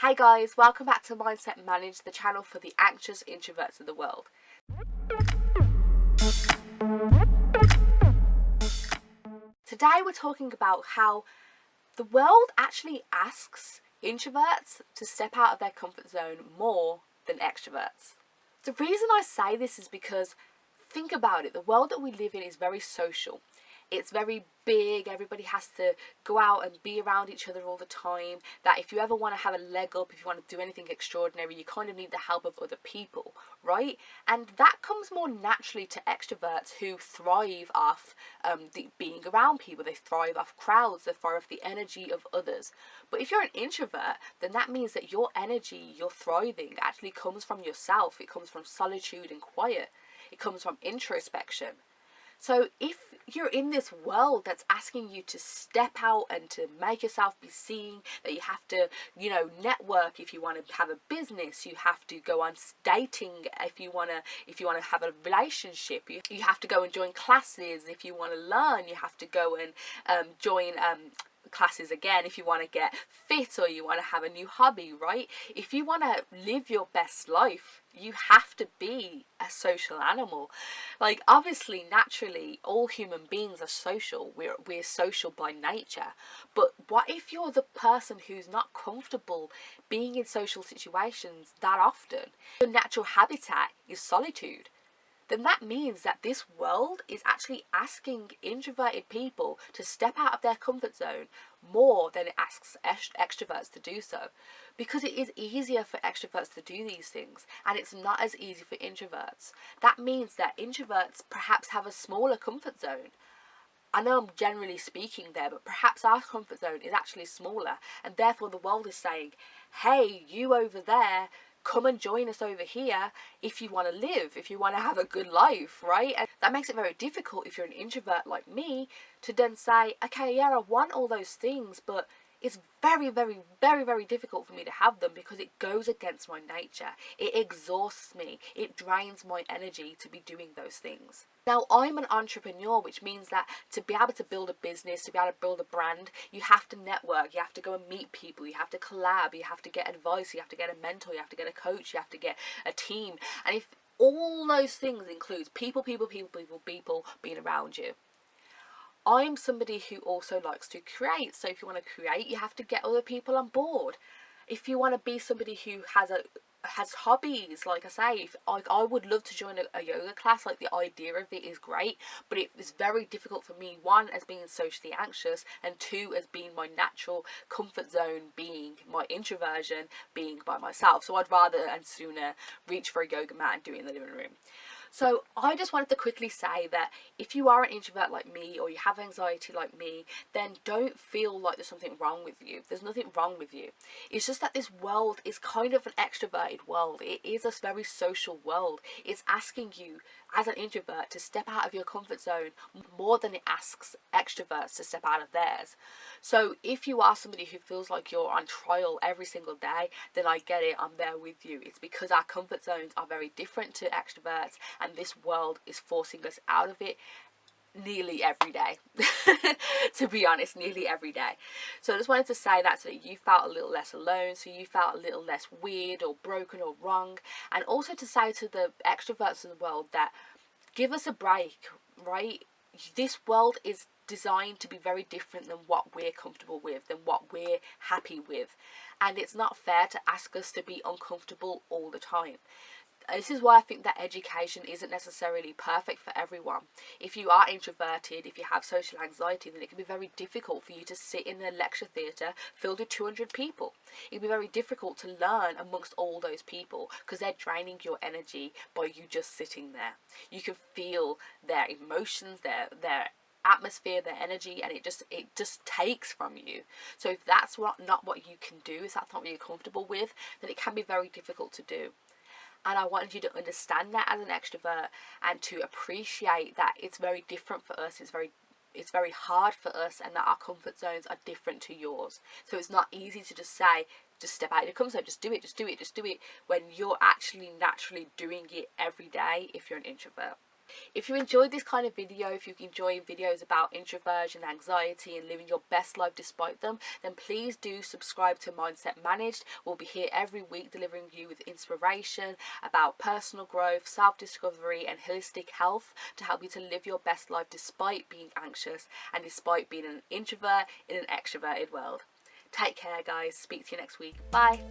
Hey guys, welcome back to Mindset Manage, the channel for the anxious introverts of the world. Today we're talking about how the world actually asks introverts to step out of their comfort zone more than extroverts. The reason I say this is because think about it, the world that we live in is very social. It's very big, everybody has to go out and be around each other all the time, that if you ever want to have a leg up, if you want to do anything extraordinary, you kind of need the help of other people, right? And that comes more naturally to extroverts who thrive off being around people. They thrive off crowds, they thrive off the energy of others. But if you're an introvert, then that means that your energy, your thriving actually comes from yourself. It comes from solitude and quiet. It comes from introspection. So if you're in this world that's asking you to step out and to make yourself be seen, that you have to, network if you want to have a business, you have to go on dating if you want to have a relationship, you have to go and join classes if you want to learn, you have to go and join classes again if you want to get fit or you want to have a new hobby, right? If you want to live your best life, you have to be a social animal. Like, obviously, naturally, all human beings are social. We're social by nature. But what if you're the person who's not comfortable being in social situations that often? Your natural habitat is solitude. Then that means that this world is actually asking introverted people to step out of their comfort zone more than it asks extroverts to do so. Because it is easier for extroverts to do these things, and it's not as easy for introverts. That means that introverts perhaps have a smaller comfort zone. I know I'm generally speaking there, but perhaps our comfort zone is actually smaller, and therefore the world is saying, hey, you over there, come and join us over here if you want to live, if you want to have a good life, right? And that makes it very difficult if you're an introvert like me to then say, okay, yeah, I want all those things, but it's very, very, very, very difficult for me to have them because it goes against my nature. It exhausts me. It drains my energy to be doing those things. Now, I'm an entrepreneur, which means that to be able to build a business, to be able to build a brand, you have to network, you have to go and meet people, you have to collab, you have to get advice, you have to get a mentor, you have to get a coach, you have to get a team. And if all those things includes people being around you. I'm somebody who also likes to create. So if you want to create, you have to get other people on board. If you want to be somebody who has hobbies, like I say, if I would love to join a yoga class. Like, the idea of it is great, but it is very difficult for me, one, as being socially anxious, and two, as being my natural comfort zone, being my introversion, being by myself. So I'd rather and sooner reach for a yoga mat and do it in the living room. So I just wanted to quickly say that if you are an introvert like me, or you have anxiety like me, then don't feel like there's something wrong with you. There's nothing wrong with you. It's just that this world is kind of an extroverted world. It is a very social world. It's asking you as an introvert to step out of your comfort zone more than it asks extroverts to step out of theirs. So if you are somebody who feels like you're on trial every single day, then I get it, I'm there with you. It's because our comfort zones are very different to extroverts, and this world is forcing us out of it nearly every day. To be honest, nearly every day. So I just wanted to say that so that you felt a little less alone, so you felt a little less weird or broken or wrong, and also to say to the extroverts of the world that give us a break, right? This world is designed to be very different than what we're comfortable with, than what we're happy with, and it's not fair to ask us to be uncomfortable all the time. This is why I think that education isn't necessarily perfect for everyone. If you are introverted, if you have social anxiety, then it can be very difficult for you to sit in a lecture theatre filled with 200 people. It can be very difficult to learn amongst all those people because they're draining your energy by you just sitting there. You can feel their emotions, their atmosphere, their energy, and it just takes from you. So if that's not what you can do, if that's not what you're comfortable with, then it can be very difficult to do. And I wanted you to understand that as an extrovert, and to appreciate that it's very different for us. It's very hard for us, and that our comfort zones are different to yours. So it's not easy to just say, just step out of your comfort zone, just do it, when you're actually naturally doing it every day if you're an introvert. If you enjoyed this kind of video, if you enjoy videos about introversion, anxiety and living your best life despite them, then please do subscribe to Mindset Managed. We'll be here every week delivering you with inspiration about personal growth, self-discovery and holistic health to help you to live your best life despite being anxious and despite being an introvert in an extroverted world. Take care guys, speak to you next week. Bye.